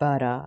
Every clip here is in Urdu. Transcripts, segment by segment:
12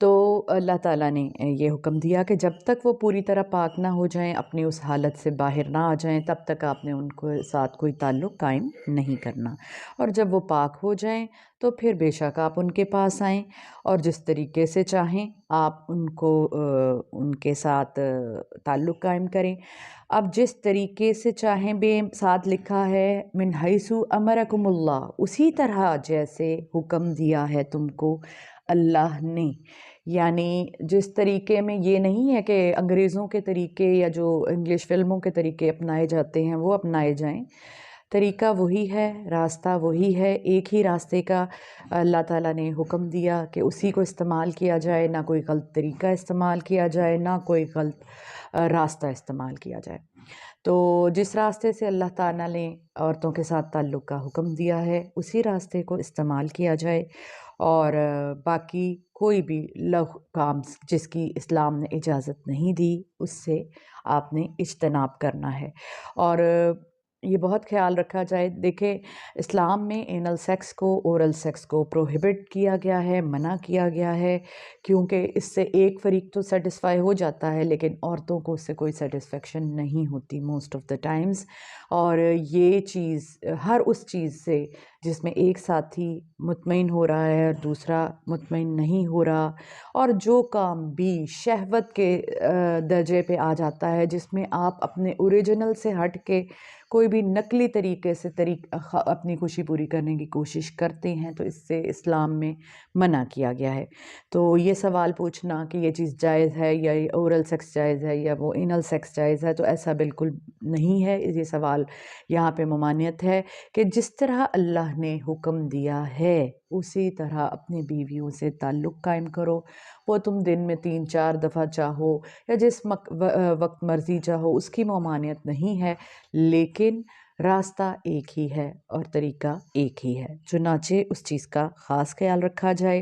تو اللہ تعالیٰ نے یہ حکم دیا کہ جب تک وہ پوری طرح پاک نہ ہو جائیں، اپنی اس حالت سے باہر نہ آ جائیں، تب تک آپ نے ان کو ساتھ کوئی تعلق قائم نہیں کرنا، اور جب وہ پاک ہو جائیں تو پھر بے شک آپ ان کے پاس آئیں اور جس طریقے سے چاہیں آپ ان کو ان کے ساتھ تعلق قائم کریں۔ اب جس طریقے سے چاہیں بے ساتھ لکھا ہے من حیث امرکم اللہ، اسی طرح جیسے حکم دیا ہے تم کو اللہ نے، یعنی جس طریقے میں یہ نہیں ہے کہ انگریزوں کے طریقے یا جو انگلش فلموں کے طریقے اپنائے جاتے ہیں وہ اپنائے جائیں، طریقہ وہی ہے، راستہ وہی ہے، ایک ہی راستے کا اللہ تعالیٰ نے حکم دیا کہ اسی کو استعمال کیا جائے، نہ کوئی غلط طریقہ استعمال کیا جائے، نہ کوئی غلط راستہ استعمال کیا جائے۔ تو جس راستے سے اللہ تعالیٰ نے عورتوں کے ساتھ تعلق کا حکم دیا ہے اسی راستے کو استعمال کیا جائے، اور باقی کوئی بھی لغو کام جس کی اسلام نے اجازت نہیں دی اس سے آپ نے اجتناب کرنا ہے۔ اور یہ بہت خیال رکھا جائے، دیکھیں اسلام میں اینل سیکس کو، اورل سیکس کو پروہیبٹ کیا گیا ہے، منع کیا گیا ہے، کیونکہ اس سے ایک فریق تو سیٹسفائی ہو جاتا ہے لیکن عورتوں کو اس سے کوئی سیٹسفیکشن نہیں ہوتی موسٹ آف دا ٹائمز، اور یہ چیز ہر اس چیز سے جس میں ایک ساتھی مطمئن ہو رہا ہے اور دوسرا مطمئن نہیں ہو رہا، اور جو کام بھی شہوت کے درجے پہ آ جاتا ہے جس میں آپ اپنے اوریجنل سے ہٹ کے کوئی بھی نقلی طریقے سے اپنی خوشی پوری کرنے کی کوشش کرتے ہیں، تو اس سے اسلام میں منع کیا گیا ہے۔ تو یہ سوال پوچھنا کہ یہ چیز جائز ہے یا اورل سیکس جائز ہے یا وہ اینل سیکس جائز ہے، تو ایسا بالکل نہیں ہے۔ یہ سوال یہاں پہ ممانعت ہے کہ جس طرح اللہ نے حکم دیا ہے اسی طرح اپنی بیویوں سے تعلق قائم کرو، وہ تم دن میں 3-4 دفعہ چاہو یا جس وقت مرضی چاہو، اس کی ممانعت نہیں ہے، لیکن راستہ ایک ہی ہے اور طریقہ ایک ہی ہے، چنانچہ اس چیز کا خاص خیال رکھا جائے۔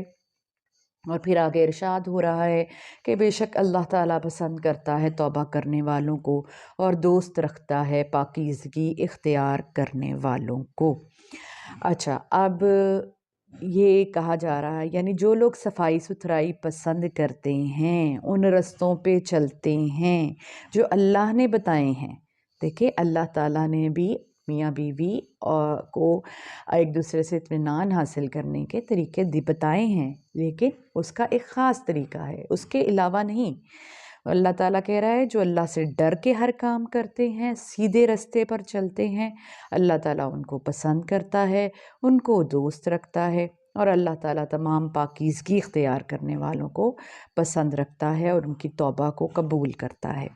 اور پھر آگے ارشاد ہو رہا ہے کہ بے شک اللہ تعالیٰ پسند کرتا ہے توبہ کرنے والوں کو اور دوست رکھتا ہے پاکیزگی اختیار کرنے والوں کو۔ اچھا، اب یہ کہا جا رہا ہے یعنی جو لوگ صفائی ستھرائی پسند کرتے ہیں، ان رستوں پہ چلتے ہیں جو اللہ نے بتائے ہیں۔ دیکھیں اللہ تعالیٰ نے بھی میاں بیوی کو ایک دوسرے سے اطمینان حاصل کرنے کے طریقے بتائے ہیں، لیکن اس کا ایک خاص طریقہ ہے، اس کے علاوہ نہیں۔ اللہ تعالیٰ کہہ رہا ہے جو اللہ سے ڈر کے ہر کام کرتے ہیں، سیدھے رستے پر چلتے ہیں، اللہ تعالیٰ ان کو پسند کرتا ہے، ان کو دوست رکھتا ہے، اور اللہ تعالیٰ تمام پاکیزگی اختیار کرنے والوں کو پسند رکھتا ہے اور ان کی توبہ کو قبول کرتا ہے۔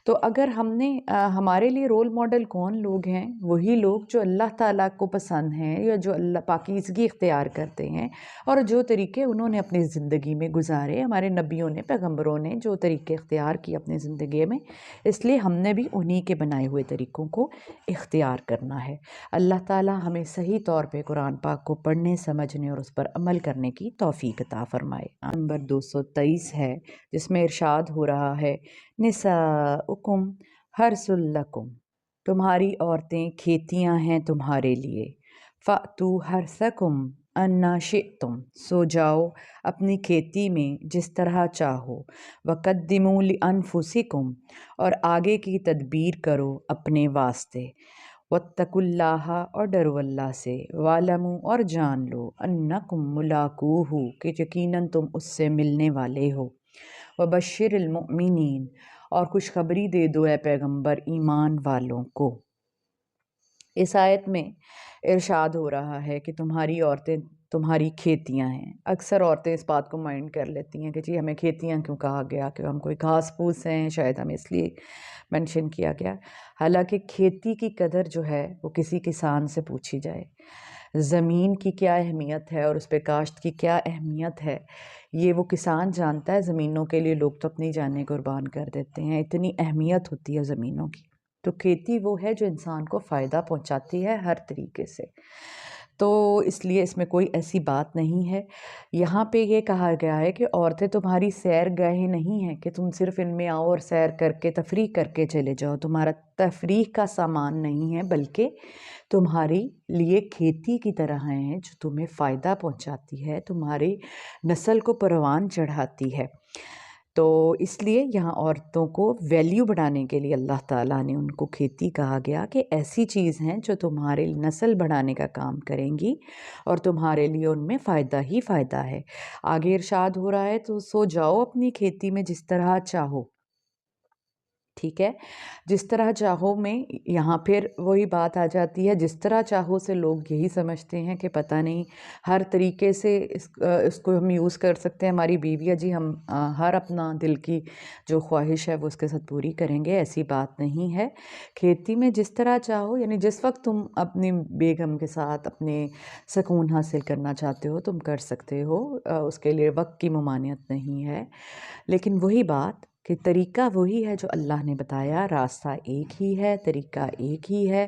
تو اگر ہم نے ہمارے لیے رول ماڈل کون لوگ ہیں؟ وہی لوگ جو اللہ تعالیٰ کو پسند ہیں یا جو اللہ پاکیزگی اختیار کرتے ہیں، اور جو طریقے انہوں نے اپنی زندگی میں گزارے، ہمارے نبیوں نے، پیغمبروں نے جو طریقے اختیار کیے اپنی زندگی میں، اس لیے ہم نے بھی انہی کے بنائے ہوئے طریقوں کو اختیار کرنا ہے۔ اللہ تعالیٰ ہمیں صحیح طور پہ قرآن پاک کو پڑھنے، سمجھنے اور اس پر عمل کرنے کی توفیق عطا فرمائے۔ نمبر 223 ہے جس میں ارشاد ہو رہا ہے نساؤکم حرث لکم، تمہاری عورتیں کھیتیاں ہیں تمہارے لیے، فأتوا حرثکم انا شئتم، سو جاؤ اپنی کھیتی میں جس طرح چاہو، وقدموا لانفسکم، اور آگے کی تدبیر کرو اپنے واسطے، واتقوا اللہ، اور ڈرو اللہ سے، واعلموا، اور جان لو، انکم ملاقوہ، کہ یقیناً تم اس سے ملنے والے ہو، وبشر المؤمنین، اور خوشخبری دے دو اے پیغمبر ایمان والوں کو۔ اس آیت میں ارشاد ہو رہا ہے کہ تمہاری عورتیں تمہاری کھیتیاں ہیں۔ اکثر عورتیں اس بات کو مائنڈ کر لیتی ہیں کہ جی ہمیں کھیتیاں کیوں کہا گیا، کہ ہم کوئی گھاس پھوس ہیں، شاید ہمیں اس لیے منشن کیا گیا۔ حالانکہ کھیتی کی قدر جو ہے وہ کسی کسان سے پوچھی جائے، زمین کی کیا اہمیت ہے اور اس پہ کاشت کی کیا اہمیت ہے، یہ وہ کسان جانتا ہے۔ زمینوں کے لیے لوگ تو اپنی جانیں قربان کر دیتے ہیں، اتنی اہمیت ہوتی ہے زمینوں کی۔ تو کھیتی وہ ہے جو انسان کو فائدہ پہنچاتی ہے ہر طریقے سے۔ تو اس لیے اس میں کوئی ایسی بات نہیں ہے۔ یہاں پہ یہ کہا گیا ہے کہ عورتیں تمہاری سیر گاہیں نہیں ہیں کہ تم صرف ان میں آؤ اور سیر کر کے تفریح کر کے چلے جاؤ، تمہارا تفریح کا سامان نہیں ہے، بلکہ تمہاری لیے کھیتی کی طرح ہیں جو تمہیں فائدہ پہنچاتی ہے، تمہاری نسل کو پروان چڑھاتی ہے۔ تو اس لیے یہاں عورتوں کو ویلیو بڑھانے کے لیے اللہ تعالیٰ نے ان کو کھیتی کہا گیا کہ ایسی چیز ہیں جو تمہارے نسل بڑھانے کا کام کریں گی اور تمہارے لیے ان میں فائدہ ہی فائدہ ہے۔ آگے ارشاد ہو رہا ہے تو سو جاؤ اپنی کھیتی میں جس طرح چاہو، ٹھیک ہے، جس طرح چاہو میں یہاں پھر وہی بات آ جاتی ہے، جس طرح چاہو سے لوگ یہی سمجھتے ہیں کہ پتہ نہیں ہر طریقے سے اس کو ہم یوز کر سکتے ہیں، ہماری بیویہ جی ہم ہر اپنا دل کی جو خواہش ہے وہ اس کے ساتھ پوری کریں گے، ایسی بات نہیں ہے۔ کھیتی میں جس طرح چاہو، یعنی جس وقت تم اپنی بیگم کے ساتھ اپنے سکون حاصل کرنا چاہتے ہو تم کر سکتے ہو، اس کے لیے وقت کی ممانعت نہیں ہے، لیکن وہی بات کہ طریقہ وہی ہے جو اللہ نے بتایا، راستہ ایک ہی ہے، طریقہ ایک ہی ہے،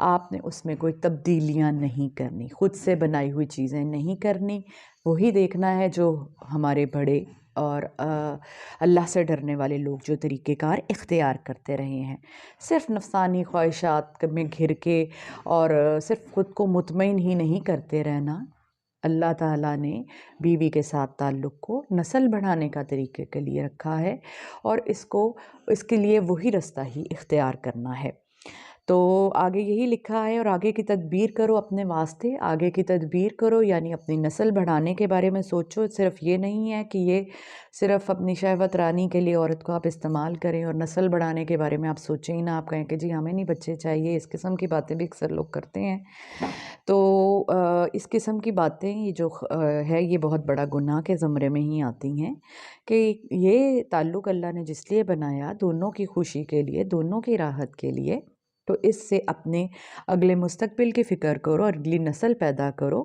آپ نے اس میں کوئی تبدیلیاں نہیں کرنی، خود سے بنائی ہوئی چیزیں نہیں کرنی، وہی دیکھنا ہے جو ہمارے بڑے اور اللہ سے ڈرنے والے لوگ جو طریقہ کار اختیار کرتے رہے ہیں۔ صرف نفسانی خواہشات میں گھر کے اور صرف خود کو مطمئن ہی نہیں کرتے رہنا، اللہ تعالیٰ نے بیوی کے ساتھ تعلق کو نسل بڑھانے کا طریقے کے لیے رکھا ہے اور اس کے لیے وہی رستہ ہی اختیار کرنا ہے۔ تو آگے یہی لکھا ہے، اور آگے کی تدبیر کرو اپنے واسطے، آگے کی تدبیر کرو یعنی اپنی نسل بڑھانے کے بارے میں سوچو۔ صرف یہ نہیں ہے کہ یہ صرف اپنی شہوت رانی کے لیے عورت کو آپ استعمال کریں اور نسل بڑھانے کے بارے میں آپ سوچیں ہی نہ، آپ کہیں کہ جی ہمیں نہیں بچے چاہیے، اس قسم کی باتیں بھی اکثر لوگ کرتے ہیں۔ تو اس قسم کی باتیں یہ جو ہے یہ بہت بڑا گناہ کے زمرے میں ہی آتی ہیں، کہ یہ تعلق اللہ نے جس لیے بنایا دونوں کی خوشی کے لیے، دونوں کی راحت کے لیے، تو اس سے اپنے اگلے مستقبل کی فکر کرو اور اگلی نسل پیدا کرو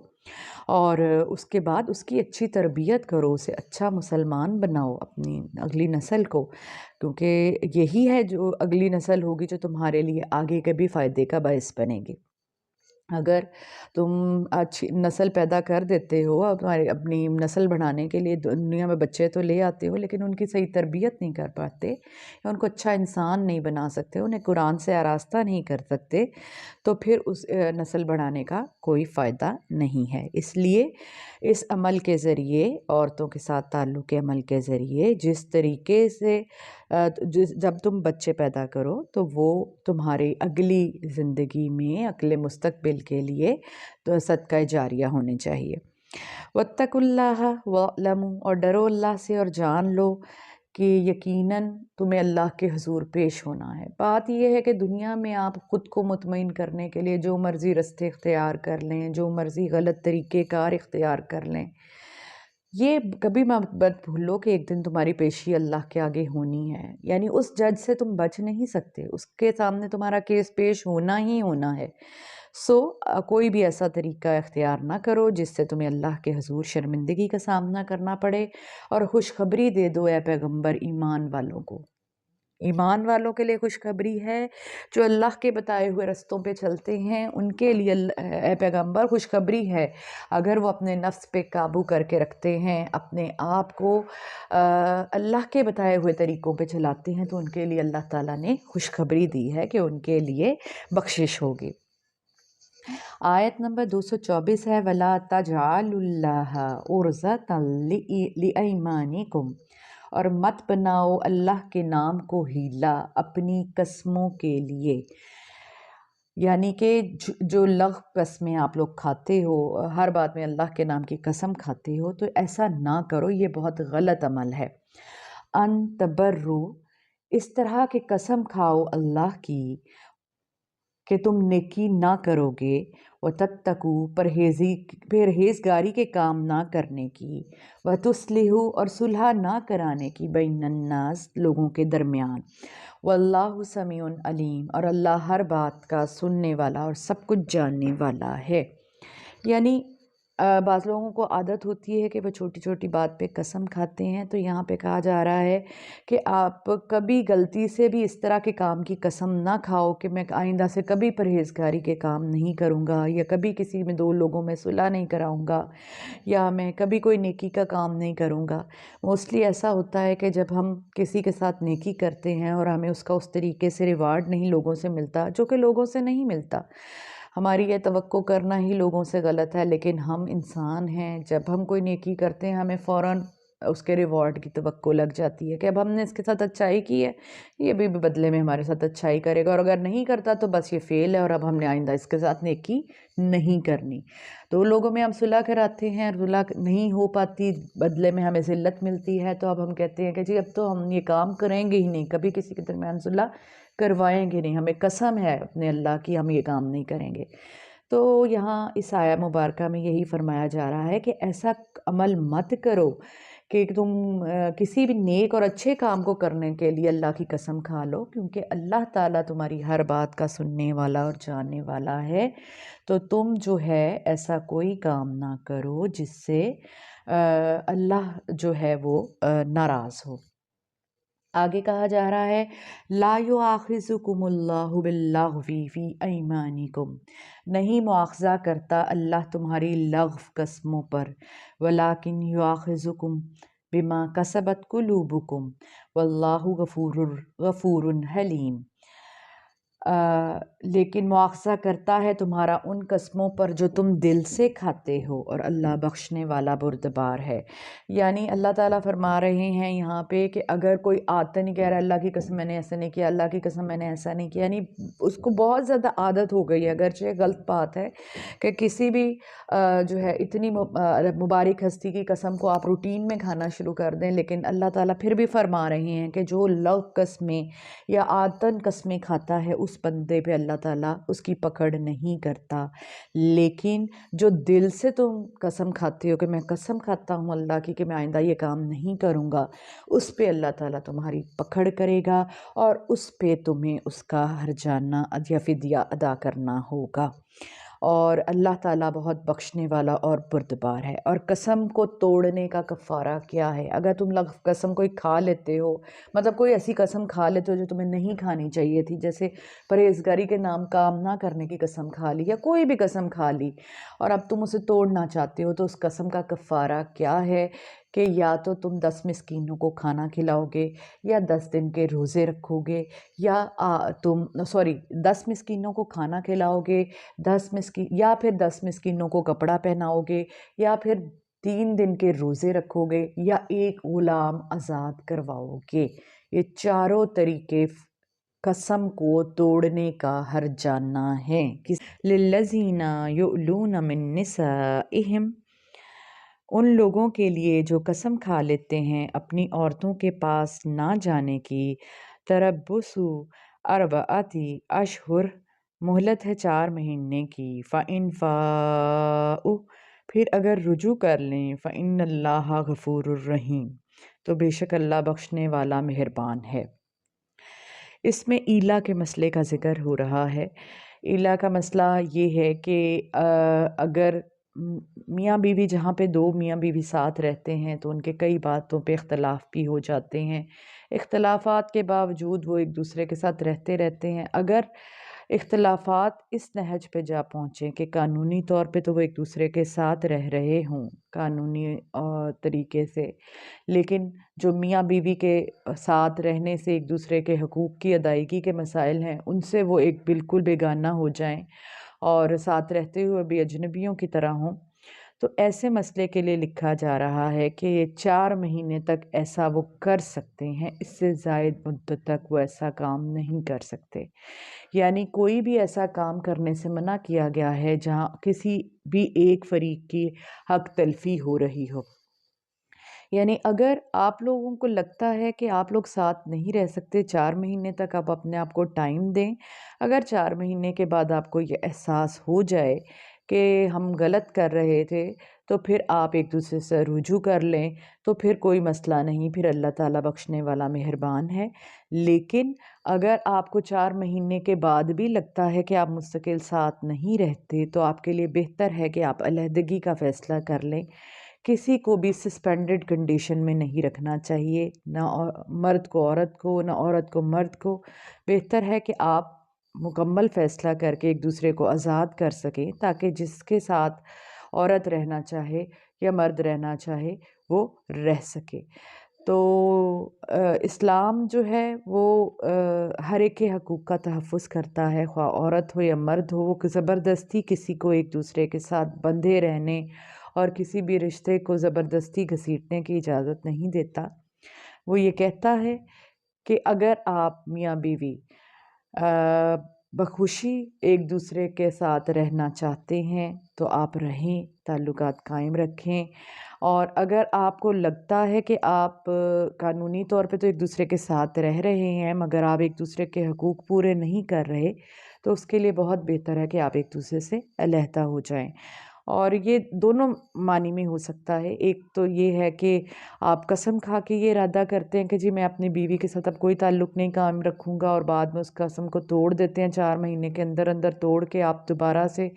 اور اس کے بعد اس کی اچھی تربیت کرو، اسے اچھا مسلمان بناؤ اپنی اگلی نسل کو، کیونکہ یہی ہے جو اگلی نسل ہوگی جو تمہارے لیے آگے کے بھی فائدے کا باعث بنے گی۔ اگر تم اچھی نسل پیدا کر دیتے ہو، اپنی نسل بڑھانے کے لیے دنیا میں بچے تو لے آتے ہو لیکن ان کی صحیح تربیت نہیں کر پاتے یا ان کو اچھا انسان نہیں بنا سکتے، انہیں قرآن سے آراستہ نہیں کر سکتے، تو پھر اس نسل بڑھانے کا کوئی فائدہ نہیں ہے۔ اس لیے اس عمل کے ذریعے، عورتوں کے ساتھ تعلق کے عمل کے ذریعے، جس طریقے سے جب تم بچے پیدا کرو تو وہ تمہاری اگلی زندگی میں اگلے مستقبل کے لیے تو صدقہ جاریہ ہونے چاہیے۔ وَاتَّقُوا اللَّهَ وَاعْلَمُوا، اور ڈرو اللہ سے اور جان لو کہ یقیناً تمہیں اللہ کے حضور پیش ہونا ہے۔ بات یہ ہے کہ دنیا میں آپ خود کو مطمئن کرنے کے لیے جو مرضی رستے اختیار کر لیں، جو مرضی غلط طریقہ کار اختیار کر لیں، یہ کبھی مت بھولو کہ ایک دن تمہاری پیشی اللہ کے آگے ہونی ہے، یعنی اس جج سے تم بچ نہیں سکتے، اس کے سامنے تمہارا کیس پیش ہونا ہی ہونا ہے۔ کوئی بھی ایسا طریقہ اختیار نہ کرو جس سے تمہیں اللہ کے حضور شرمندگی کا سامنا کرنا پڑے، اور خوشخبری دے دو اے پیغمبر ایمان والوں کو۔ ایمان والوں کے لیے خوشخبری ہے، جو اللہ کے بتائے ہوئے رستوں پہ چلتے ہیں ان کے لیے اے پیغمبر خوشخبری ہے۔ اگر وہ اپنے نفس پہ قابو کر کے رکھتے ہیں، اپنے آپ کو اللہ کے بتائے ہوئے طریقوں پہ چلاتے ہیں، تو ان کے لیے اللہ تعالیٰ نے خوشخبری دی ہے کہ ان کے لیے بخشش ہوگی۔ آیت نمبر 224 ہے، وَلَا تَجْعَلُوا اللَّهَ عُرْضَةً لِأَيْمَانِكُمْ، اور مت بناؤ اللہ کے نام کو حیلہ اپنی قسموں کے لیے، یعنی کہ جو لغو قسمیں آپ لوگ کھاتے ہو، ہر بات میں اللہ کے نام کی قسم کھاتے ہو، تو ایسا نہ کرو، یہ بہت غلط عمل ہے۔ ان تبرو، اس طرح کہ قسم کھاؤ اللہ کی کہ تم نیکی نہ کرو گے، وَتَتَّقُوا، پرہیزگاری کے کام نہ کرنے کی، وَتُصْلِحُوا، اور صلح نہ کرانے کی، بین الناس، لوگوں کے درمیان، واللہ سمیع علیم، اور اللہ ہر بات کا سننے والا اور سب کچھ جاننے والا ہے۔ یعنی بعض لوگوں کو عادت ہوتی ہے کہ وہ چھوٹی چھوٹی بات پہ قسم کھاتے ہیں، تو یہاں پہ کہا جا رہا ہے کہ آپ کبھی غلطی سے بھی اس طرح کے کام کی قسم نہ کھاؤ کہ میں آئندہ سے کبھی پرہیزگاری کے کام نہیں کروں گا، یا کبھی کسی میں دو لوگوں میں صلح نہیں کراؤں گا، یا میں کبھی کوئی نیکی کا کام نہیں کروں گا۔ موسٹلی ایسا ہوتا ہے کہ جب ہم کسی کے ساتھ نیکی کرتے ہیں اور ہمیں اس کا اس طریقے سے ریوارڈ نہیں لوگوں سے ملتا، جو کہ لوگوں سے نہیں ملتا، ہماری یہ توقع کرنا ہی لوگوں سے غلط ہے، لیکن ہم انسان ہیں، جب ہم کوئی نیکی کرتے ہیں ہمیں فوراً اس کے ریوارڈ کی توقع لگ جاتی ہے کہ اب ہم نے اس کے ساتھ اچھائی کی ہے، یہ بھی بدلے میں ہمارے ساتھ اچھائی کرے گا، اور اگر نہیں کرتا تو بس یہ فیل ہے اور اب ہم نے آئندہ اس کے ساتھ نیکی نہیں کرنی۔ تو لوگوں میں ہم صلح کراتے ہیں، صلح نہیں ہو پاتی، بدلے میں ہمیں ذلت ملتی ہے، تو اب ہم کہتے ہیں کہ جی اب تو ہم یہ کام کریں گے ہی نہیں، کبھی کسی کے درمیان صلح کروائیں گے نہیں، ہمیں قسم ہے اپنے اللہ کی ہم یہ کام نہیں کریں گے۔ تو یہاں اس آیہ مبارکہ میں یہی فرمایا جا رہا ہے کہ ایسا عمل مت کرو کہ تم کسی بھی نیک اور اچھے کام کو کرنے کے لیے اللہ کی قسم کھا لو، کیونکہ اللہ تعالیٰ تمہاری ہر بات کا سننے والا اور جاننے والا ہے، تو تم جو ہے ایسا کوئی کام نہ کرو جس سے اللہ جو ہے وہ ناراض ہو۔ آگے کہا جا رہا ہے لا یؤاخذکم اللہ باللغو فی ایمانکم، نہیں مواخذہ کرتا اللہ تمہاری لغو قسموں پر، ولیکن یؤاخذکم بما کسبت قلوبکم واللہ غفور حلیم، لیکن مواخذہ کرتا ہے تمہارا ان قسموں پر جو تم دل سے کھاتے ہو، اور اللہ بخشنے والا بردبار ہے۔ یعنی اللہ تعالیٰ فرما رہے ہیں یہاں پہ کہ اگر کوئی آتا نہیں کہہ رہا اللہ کی قسم میں نے ایسا نہیں کیا، اللہ کی قسم میں نے ایسا نہیں کیا، یعنی اس کو بہت زیادہ عادت ہو گئی ہے، اگرچہ غلط بات ہے کہ کسی بھی جو ہے اتنی مبارک ہستی کی قسم کو آپ روٹین میں کھانا شروع کر دیں، لیکن اللہ تعالیٰ پھر بھی فرما رہے ہیں کہ جو لغو قسمیں یا عادتاً قسمیں کھاتا ہے اس بندے پہ اللہ تعالیٰ اس کی پکڑ نہیں کرتا، لیکن جو دل سے تم قسم کھاتے ہو کہ میں قسم کھاتا ہوں اللہ کی کہ میں آئندہ یہ کام نہیں کروں گا، اس پہ اللہ تعالیٰ تمہاری پکڑ کرے گا اور اس پہ تمہیں اس کا ہرجانہ یا فدیہ ادا کرنا ہوگا، اور اللہ تعالیٰ بہت بخشنے والا اور بردبار ہے۔ اور قسم کو توڑنے کا کفارہ کیا ہے؟ اگر تم قسم کوئی کھا لیتے ہو، مطلب کوئی ایسی قسم کھا لیتے ہو جو تمہیں نہیں کھانی چاہیے تھی، جیسے پرہیزگاری کے نام کام نہ کرنے کی قسم کھا لی، یا کوئی بھی قسم کھا لی اور اب تم اسے توڑنا چاہتے ہو، تو اس قسم کا کفارہ کیا ہے کہ یا تو تم 10 مسکینوں کو کھانا کھلاؤ گے، یا 10 دن کے روزے رکھو گے، یا تم 10 مسکینوں کو کھانا کھلاؤ گے، یا پھر 10 مسکینوں کو کپڑا پہناؤ گے، یا پھر 3 دن کے روزے رکھو گے، یا ایک غلام آزاد کرواؤ گے۔ یہ چاروں طریقے قسم کو توڑنے کا ہرجانہ ہے۔ للذین یؤلون من نسائہم، ان لوگوں کے لیے جو قسم کھا لیتے ہیں اپنی عورتوں کے پاس نہ جانے کی، تربص اربعۃ اشہر، مہلت ہے 4 مہینے کی، فإن فاؤوا، پھر اگر رجوع کر لیں، فإن اللہ غفور الرحیم، تو بے شک اللہ بخشنے والا مہربان ہے۔ اس میں ایلا کے مسئلے کا ذکر ہو رہا ہے۔ ایلا کا مسئلہ یہ ہے کہ اگر میاں بیوی جہاں پہ 2 میاں بیوی ساتھ رہتے ہیں تو ان کے کئی باتوں پہ اختلاف بھی ہو جاتے ہیں، اختلافات کے باوجود وہ ایک دوسرے کے ساتھ رہتے ہیں، اگر اختلافات اس نہج پہ جا پہنچیں کہ قانونی طور پہ تو وہ ایک دوسرے کے ساتھ رہ رہے ہوں قانونی طریقے سے، لیکن جو میاں بیوی کے ساتھ رہنے سے ایک دوسرے کے حقوق کی ادائیگی کے مسائل ہیں ان سے وہ ایک بالکل بیگانہ ہو جائیں اور ساتھ رہتے ہوئے بھی اجنبیوں کی طرح ہوں، تو ایسے مسئلے کے لیے لکھا جا رہا ہے کہ یہ 4 مہینے تک ایسا وہ کر سکتے ہیں، اس سے زائد مدت تک وہ ایسا کام نہیں کر سکتے۔ یعنی کوئی بھی ایسا کام کرنے سے منع کیا گیا ہے جہاں کسی بھی ایک فریق کی حق تلفی ہو رہی ہو۔ یعنی اگر آپ لوگوں کو لگتا ہے کہ آپ لوگ ساتھ نہیں رہ سکتے 4 مہینے تک، آپ اپنے آپ کو ٹائم دیں، اگر 4 مہینے کے بعد آپ کو یہ احساس ہو جائے کہ ہم غلط کر رہے تھے تو پھر آپ ایک دوسرے سے رجوع کر لیں تو پھر کوئی مسئلہ نہیں، پھر اللہ تعالیٰ بخشنے والا مہربان ہے۔ لیکن اگر آپ کو 4 مہینے کے بعد بھی لگتا ہے کہ آپ مستقل ساتھ نہیں رہتے تو آپ کے لیے بہتر ہے کہ آپ علیحدگی کا فیصلہ کر لیں۔ کسی کو بھی سسپینڈڈ کنڈیشن میں نہیں رکھنا چاہیے، نہ مرد کو عورت کو، نہ عورت کو مرد کو۔ بہتر ہے کہ آپ مکمل فیصلہ کر کے ایک دوسرے کو آزاد کر سکیں تاکہ جس کے ساتھ عورت رہنا چاہے یا مرد رہنا چاہے وہ رہ سکے۔ تو اسلام جو ہے وہ ہر ایک کے حقوق کا تحفظ کرتا ہے، خواہ عورت ہو یا مرد ہو۔ وہ زبردستی کسی کو ایک دوسرے کے ساتھ بندھے رہنے اور کسی بھی رشتے کو زبردستی گھسیٹنے کی اجازت نہیں دیتا۔ وہ یہ کہتا ہے کہ اگر آپ میاں بیوی بخوشی ایک دوسرے کے ساتھ رہنا چاہتے ہیں تو آپ رہیں، تعلقات قائم رکھیں، اور اگر آپ کو لگتا ہے کہ آپ قانونی طور پہ تو ایک دوسرے کے ساتھ رہ رہے ہیں مگر آپ ایک دوسرے کے حقوق پورے نہیں کر رہے تو اس کے لیے بہت بہتر ہے کہ آپ ایک دوسرے سے علیحدہ ہو جائیں۔ اور یہ دونوں معنی میں ہو سکتا ہے۔ ایک تو یہ ہے کہ آپ قسم کھا کے یہ ارادہ کرتے ہیں کہ جی میں اپنی بیوی کے ساتھ اب کوئی تعلق نہیں قائم رکھوں گا، اور بعد میں اس قسم کو توڑ دیتے ہیں، 4 مہینے کے اندر اندر توڑ کے آپ دوبارہ سے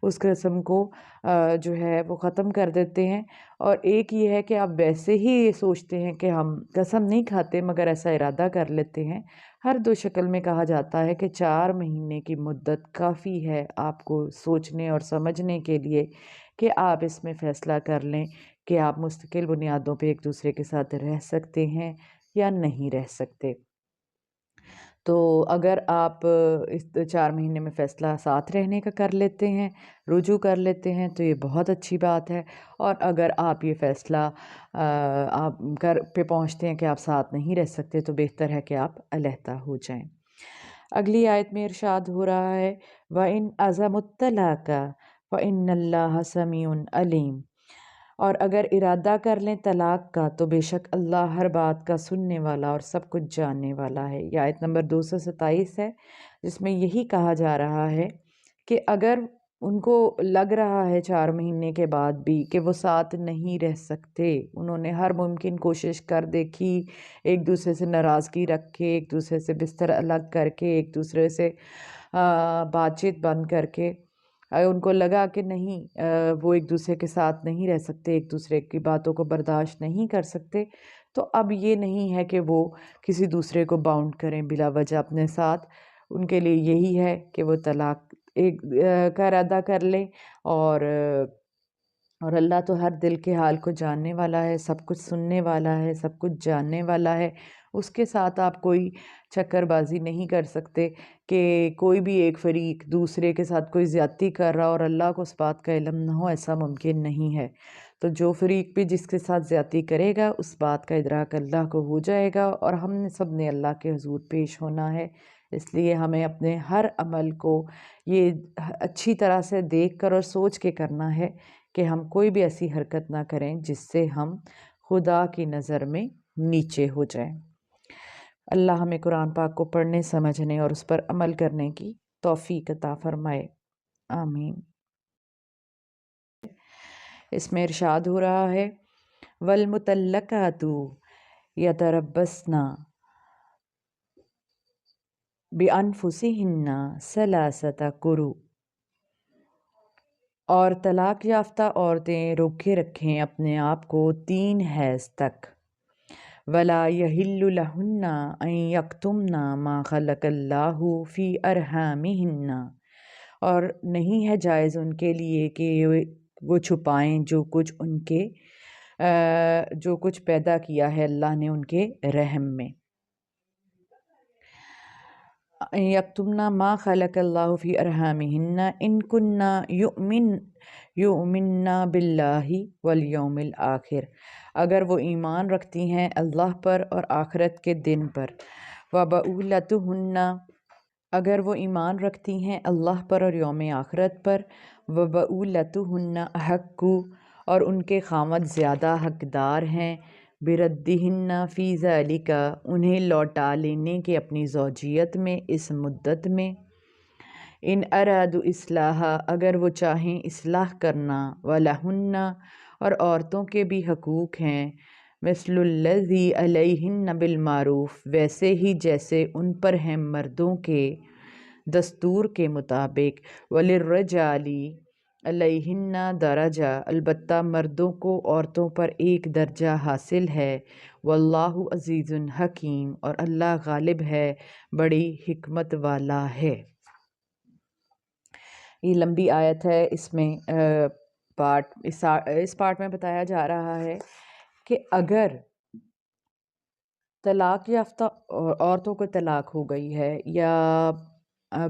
اس قسم کو جو ہے وہ ختم کر دیتے ہیں۔ اور ایک یہ ہے کہ آپ ویسے ہی یہ سوچتے ہیں کہ ہم قسم نہیں کھاتے مگر ایسا ارادہ کر لیتے ہیں۔ ہر دو شکل میں کہا جاتا ہے کہ 4 مہینے کی مدت کافی ہے آپ کو سوچنے اور سمجھنے کے لیے کہ آپ اس میں فیصلہ کر لیں کہ آپ مستقل بنیادوں پہ ایک دوسرے کے ساتھ رہ سکتے ہیں یا نہیں رہ سکتے۔ تو اگر آپ اس 4 مہینے میں فیصلہ ساتھ رہنے کا کر لیتے ہیں، رجوع کر لیتے ہیں تو یہ بہت اچھی بات ہے، اور اگر آپ یہ فیصلہ آپ پہ پہنچتے ہیں کہ آپ ساتھ نہیں رہ سکتے تو بہتر ہے کہ آپ علیحدہ ہو جائیں۔ اگلی آیت میں ارشاد ہو رہا ہے وَإِنْ عَزَمُوا الطَّلَاقَ فَإِنَّ اللَّهَ سَمِيعٌ عَلِيمٌ، اور اگر ارادہ کر لیں طلاق کا تو بے شک اللہ ہر بات کا سننے والا اور سب کچھ جاننے والا ہے۔ یہ آیت نمبر 227 ہے، جس میں یہی کہا جا رہا ہے کہ اگر ان کو لگ رہا ہے 4 مہینے کے بعد بھی کہ وہ ساتھ نہیں رہ سکتے، انہوں نے ہر ممکن کوشش کر دیکھی، ایک دوسرے سے ناراضگی رکھ کے، ایک دوسرے سے بستر الگ کر کے، ایک دوسرے سے بات چیت بند کر کے، ان کو لگا کہ نہیں وہ ایک دوسرے کے ساتھ نہیں رہ سکتے، ایک دوسرے کی باتوں کو برداشت نہیں کر سکتے، تو اب یہ نہیں ہے کہ وہ کسی دوسرے کو باؤنڈ کریں بلا وجہ اپنے ساتھ۔ ان کے لیے یہی ہے کہ وہ طلاق ایک کا ارادہ کر لیں، اور اللہ تو ہر دل کے حال کو جاننے والا ہے، سب کچھ سننے والا ہے، سب کچھ جاننے والا ہے۔ اس کے ساتھ آپ کوئی چکر بازی نہیں کر سکتے کہ کوئی بھی ایک فریق دوسرے کے ساتھ کوئی زیادتی کر رہا اور اللہ کو اس بات کا علم نہ ہو، ایسا ممکن نہیں ہے۔ تو جو فریق بھی جس کے ساتھ زیادتی کرے گا اس بات کا ادراک اللہ کو ہو جائے گا، اور ہم نے سب نے اللہ کے حضور پیش ہونا ہے۔ اس لیے ہمیں اپنے ہر عمل کو یہ اچھی طرح سے دیکھ کر اور سوچ کے کرنا ہے کہ ہم کوئی بھی ایسی حرکت نہ کریں جس سے ہم خدا کی نظر میں نیچے ہو جائیں۔ اللہ ہمیں قرآن پاک کو پڑھنے، سمجھنے اور اس پر عمل کرنے کی توفیق عطا فرمائے، آمین۔ اس میں ارشاد ہو رہا ہے وَالْمُطَلَّقَاتُ يَتَرَبَّصْنَ بِأَنفُسِهِنَّ ثَلَاثَةَ قُرُوءٍ، اور طلاق یافتہ عورتیں روکے رکھیں اپنے آپ کو 3 حیض تک۔ وَلَا يَحِلُّ لَهُنَّ أَن يَكْتُمْنَ مَا خَلَقَ اللَّهُ فِي أَرْحَامِهِنَّ، اور نہیں ہے جائز ان کے لیے کہ وہ چھپائیں جو کچھ پیدا کیا ہے اللہ نے ان کے رحم میں۔ أَن يَكْتُمْنَ مَا خَلَقَ اللَّهُ فِي أَرْحَامِهِنَّ إِن كُنَّ يُؤْمِنَّ بِاللَّهِ وَالْيَوْمِ الْآخِرِ، اگر وہ ایمان رکھتی ہیں اللہ پر اور آخرت کے دن پر۔ وَبُعُولَتُهُنَّ، اگر وہ ایمان رکھتی ہیں اللہ پر اور یوم آخرت پر۔ وَبُعُولَتُهُنَّ أَحَقُّ، اور ان کے خاوند زیادہ حقدار ہیں، بِرَدِّهِنَّ فِي ذَلِكَ، انہیں لوٹا لینے کے اپنی زوجیت میں، اس مدت میں۔ ان ارادو اصلاح، اگر وہ چاہیں اصلاح کرنا، ولہن، اور عورتوں کے بھی حقوق ہیں، مثل الذی علیہن بالمعروف، ویسے ہی جیسے ان پر ہیں مردوں کے دستور کے مطابق، وللرجال علیہن درجہ، البتہ مردوں کو عورتوں پر ایک درجہ حاصل ہے، واللہ عزیز حکیم، اور اللہ غالب ہے، بڑی حکمت والا ہے۔ یہ لمبی آیت ہے، اس میں اس پارٹ میں بتایا جا رہا ہے کہ اگر طلاق یافتہ عورتوں کو طلاق ہو گئی ہے یا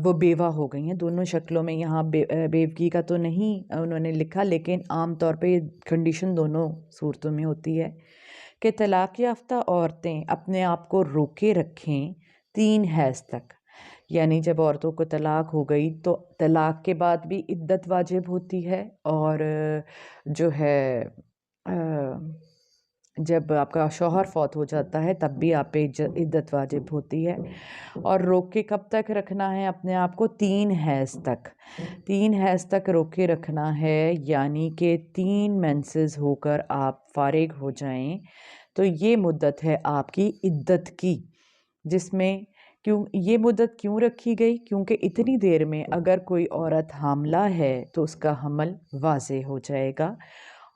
وہ بیوہ ہو گئی ہیں، دونوں شکلوں میں، یہاں بیوگی کا تو نہیں انہوں نے لکھا، لیکن عام طور پہ یہ کنڈیشن دونوں صورتوں میں ہوتی ہے کہ طلاق یافتہ عورتیں اپنے آپ کو روکے رکھیں 3 حیض تک، یعنی جب عورتوں کو طلاق ہو گئی تو طلاق کے بعد بھی عدت واجب ہوتی ہے، اور جو ہے جب آپ کا شوہر فوت ہو جاتا ہے تب بھی آپ پہ عدت واجب ہوتی ہے، اور روک کے کب تک رکھنا ہے اپنے آپ کو؟ 3 حیض تک، 3 حیض تک روکے رکھنا ہے، یعنی کہ 3 مینسز ہو کر آپ فارغ ہو جائیں تو یہ مدت ہے آپ کی عدت کی، جس میں یہ مدت کیوں رکھی گئی؟ کیونکہ اتنی دیر میں اگر کوئی عورت حاملہ ہے تو اس کا حمل واضح ہو جائے گا،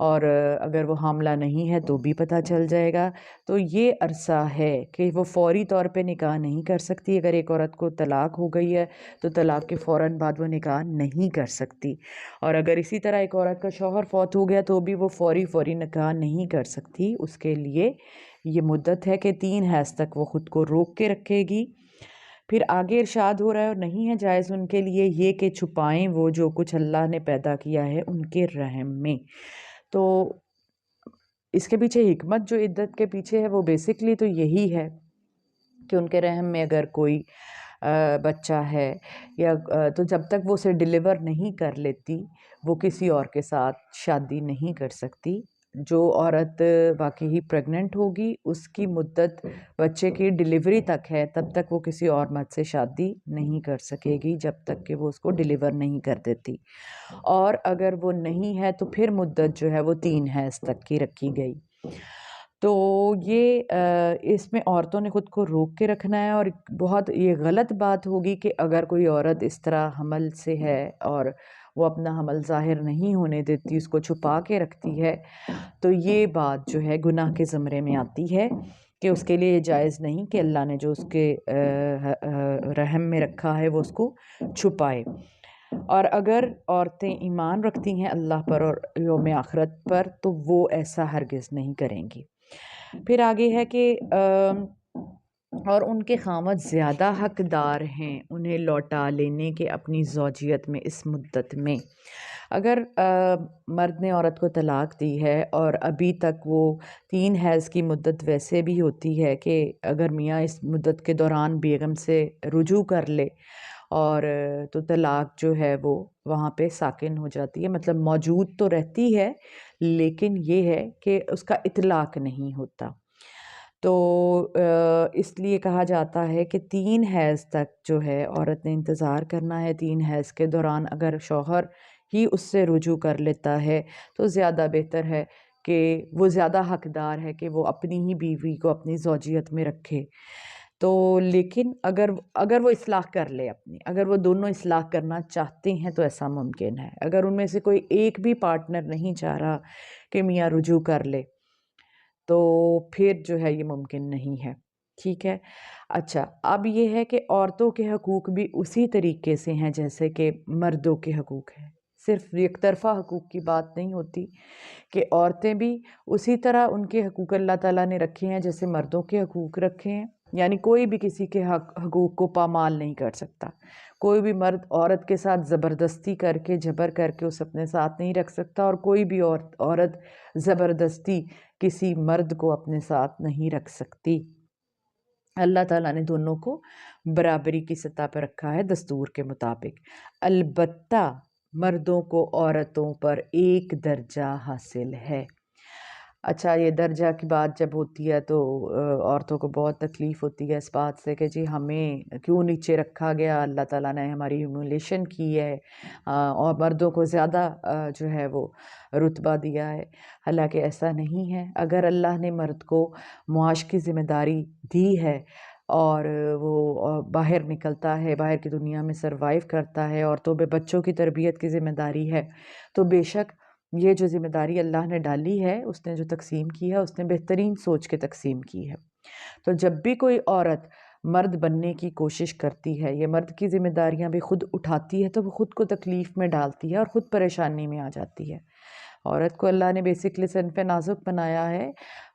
اور اگر وہ حاملہ نہیں ہے تو بھی پتہ چل جائے گا، تو یہ عرصہ ہے کہ وہ فوری طور پہ نکاح نہیں کر سکتی۔ اگر ایک عورت کو طلاق ہو گئی ہے تو طلاق کے فوراً بعد وہ نکاح نہیں کر سکتی، اور اگر اسی طرح ایک عورت کا شوہر فوت ہو گیا تو بھی وہ فوری نکاح نہیں کر سکتی۔ اس کے لیے یہ مدت ہے کہ 3 حیض تک وہ خود کو روک کے رکھے گی۔ پھر آگے ارشاد ہو رہا ہے، اور نہیں ہے جائز ان کے لیے یہ کہ چھپائیں وہ جو کچھ اللہ نے پیدا کیا ہے ان کے رحم میں۔ تو اس کے پیچھے حکمت جو عدت کے پیچھے ہے وہ بیسکلی تو یہی ہے کہ ان کے رحم میں اگر کوئی بچہ ہے یا تو جب تک وہ اسے ڈیلیور نہیں کر لیتی وہ کسی اور کے ساتھ شادی نہیں کر سکتی۔ جو عورت واقعی پریگننٹ ہوگی اس کی مدت بچے کی ڈیلیوری تک ہے، تب تک وہ کسی اور مرد سے شادی نہیں کر سکے گی جب تک کہ وہ اس کو ڈیلیور نہیں کر دیتی، اور اگر وہ نہیں ہے تو پھر مدت جو ہے وہ 3 حیض تک کی رکھی گئی۔ تو یہ اس میں عورتوں نے خود کو روک کے رکھنا ہے، اور بہت یہ غلط بات ہوگی کہ اگر کوئی عورت اس طرح حمل سے ہے اور وہ اپنا حمل ظاہر نہیں ہونے دیتی، اس کو چھپا کے رکھتی ہے، تو یہ بات جو ہے گناہ کے زمرے میں آتی ہے کہ اس کے لیے یہ جائز نہیں کہ اللہ نے جو اس کے رحم میں رکھا ہے وہ اس کو چھپائے۔ اور اگر عورتیں ایمان رکھتی ہیں اللہ پر اور یوم آخرت پر تو وہ ایسا ہرگز نہیں کریں گی۔ پھر آگے ہے کہ اور ان کے خاوند زیادہ حقدار ہیں انہیں لوٹا لینے کے اپنی زوجیت میں اس مدت میں۔ اگر مرد نے عورت کو طلاق دی ہے اور ابھی تک وہ 3 حیض کی مدت ویسے بھی ہوتی ہے کہ اگر میاں اس مدت کے دوران بیگم سے رجوع کر لے اور تو طلاق جو ہے وہ وہاں پہ ساکن ہو جاتی ہے، مطلب موجود تو رہتی ہے لیکن یہ ہے کہ اس کا اطلاق نہیں ہوتا۔ تو اس لیے کہا جاتا ہے کہ 3 حیض تک جو ہے عورت نے انتظار کرنا ہے۔ 3 حیض کے دوران اگر شوہر ہی اس سے رجوع کر لیتا ہے تو زیادہ بہتر ہے کہ وہ زیادہ حقدار ہے کہ وہ اپنی ہی بیوی کو اپنی زوجیت میں رکھے۔ تو لیکن اگر وہ اصلاح کر لے اگر وہ دونوں اصلاح کرنا چاہتے ہیں تو ایسا ممکن ہے۔ اگر ان میں سے کوئی ایک بھی پارٹنر نہیں چاہ رہا کہ میاں رجوع کر لے تو پھر جو ہے یہ ممکن نہیں ہے، ٹھیک ہے۔ اچھا، اب یہ ہے کہ عورتوں کے حقوق بھی اسی طریقے سے ہیں جیسے کہ مردوں کے حقوق ہیں، صرف یک طرفہ حقوق کی بات نہیں ہوتی کہ عورتیں بھی اسی طرح ان کے حقوق اللہ تعالیٰ نے رکھے ہیں جیسے مردوں کے حقوق رکھے ہیں، یعنی کوئی بھی کسی کے حقوق کو پامال نہیں کر سکتا۔ کوئی بھی مرد عورت کے ساتھ زبردستی کر کے جبر کر کے اسے اپنے ساتھ نہیں رکھ سکتا، اور کوئی بھی عورت زبردستی کسی مرد کو اپنے ساتھ نہیں رکھ سکتی۔ اللہ تعالیٰ نے دونوں کو برابری کی سطح پر رکھا ہے دستور کے مطابق، البتہ مردوں کو عورتوں پر ایک درجہ حاصل ہے۔ اچھا یہ درجہ کی بات جب ہوتی ہے تو عورتوں کو بہت تکلیف ہوتی ہے اس بات سے کہ جی ہمیں کیوں نیچے رکھا گیا، اللہ تعالیٰ نے ہماری ہیومولیشن کی ہے اور مردوں کو زیادہ جو ہے وہ رتبہ دیا ہے، حالانکہ ایسا نہیں ہے۔ اگر اللہ نے مرد کو معاش کی ذمہ داری دی ہے اور وہ باہر نکلتا ہے، باہر کی دنیا میں سروائیو کرتا ہے، عورتوں پہ بچوں کی تربیت کی ذمہ داری ہے، تو بے شک یہ جو ذمہ داری اللہ نے ڈالی ہے، اس نے جو تقسیم کی ہے، اس نے بہترین سوچ کے تقسیم کی ہے۔ تو جب بھی کوئی عورت مرد بننے کی کوشش کرتی ہے، یہ مرد کی ذمہ داریاں بھی خود اٹھاتی ہے، تو وہ خود کو تکلیف میں ڈالتی ہے اور خود پریشانی میں آ جاتی ہے۔ عورت کو اللہ نے بیسکلی صنف نازک بنایا ہے،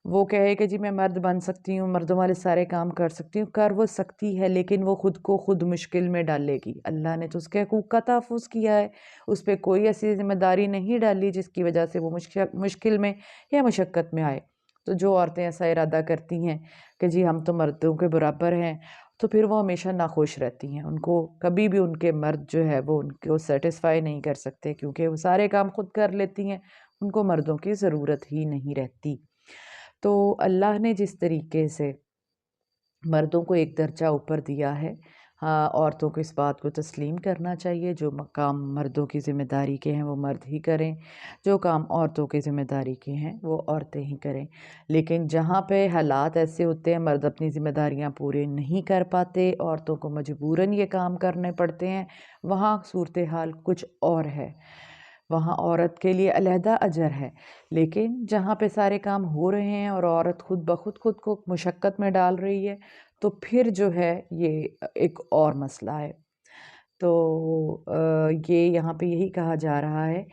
وہ کہے کہ جی میں مرد بن سکتی ہوں، مردوں والے سارے کام کر سکتی ہوں، کر وہ سکتی ہے، لیکن وہ خود کو خود مشکل میں ڈالے گی۔ اللہ نے تو اس کے حقوق کا تحفظ کیا ہے، اس پہ کوئی ایسی ذمہ داری نہیں ڈالی جس کی وجہ سے وہ مشکل میں یا مشقت میں آئے۔ تو جو عورتیں ایسا ارادہ کرتی ہیں کہ جی ہم تو مردوں کے برابر ہیں، تو پھر وہ ہمیشہ ناخوش رہتی ہیں، ان کو کبھی بھی ان کے مرد جو ہے وہ ان کو سیٹسفائی نہیں کر سکتے، کیونکہ وہ سارے کام خود کر لیتی ہیں، ان کو مردوں کی ضرورت ہی نہیں رہتی۔ تو اللہ نے جس طریقے سے مردوں کو ایک درجہ اوپر دیا ہے، عورتوں کو اس بات کو تسلیم کرنا چاہیے، جو کام مردوں کی ذمہ داری کے ہیں وہ مرد ہی کریں، جو کام عورتوں کی ذمہ داری کے ہیں وہ عورتیں ہی کریں۔ لیکن جہاں پہ حالات ایسے ہوتے ہیں مرد اپنی ذمہ داریاں پورے نہیں کر پاتے، عورتوں کو مجبوراً یہ کام کرنے پڑتے ہیں، وہاں صورتحال کچھ اور ہے، وہاں عورت کے لیے علیحدہ اجر ہے۔ لیکن جہاں پہ سارے کام ہو رہے ہیں اور عورت خود بخود خود کو مشقت میں ڈال رہی ہے، تو پھر جو ہے یہ ایک اور مسئلہ ہے۔ تو یہ یہاں پہ یہی کہا جا رہا ہے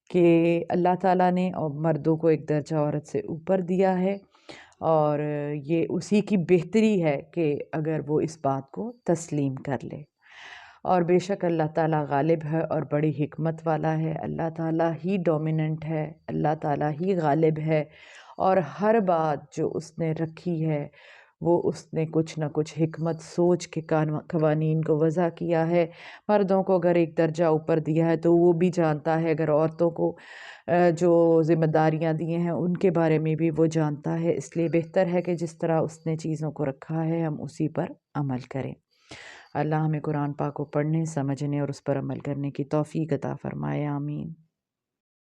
کہ اللہ تعالیٰ نے مردوں کو ایک درجہ عورت سے اوپر دیا ہے، اور یہ اسی کی بہتری ہے کہ اگر وہ اس بات کو تسلیم کر لے۔ اور بے شک اللہ تعالیٰ غالب ہے اور بڑی حکمت والا ہے، اللہ تعالیٰ ہی ڈومیننٹ ہے، اللہ تعالیٰ ہی غالب ہے، اور ہر بات جو اس نے رکھی ہے وہ اس نے کچھ نہ کچھ حکمت سوچ کے قوانین کو وضع کیا ہے۔ مردوں کو اگر ایک درجہ اوپر دیا ہے تو وہ بھی جانتا ہے، اگر عورتوں کو جو ذمہ داریاں دی ہیں ان کے بارے میں بھی وہ جانتا ہے، اس لیے بہتر ہے کہ جس طرح اس نے چیزوں کو رکھا ہے ہم اسی پر عمل کریں۔ اللہ ہمیں قرآن پاک کو پڑھنے، سمجھنے اور اس پر عمل کرنے کی توفیق عطا فرمائے، آمین۔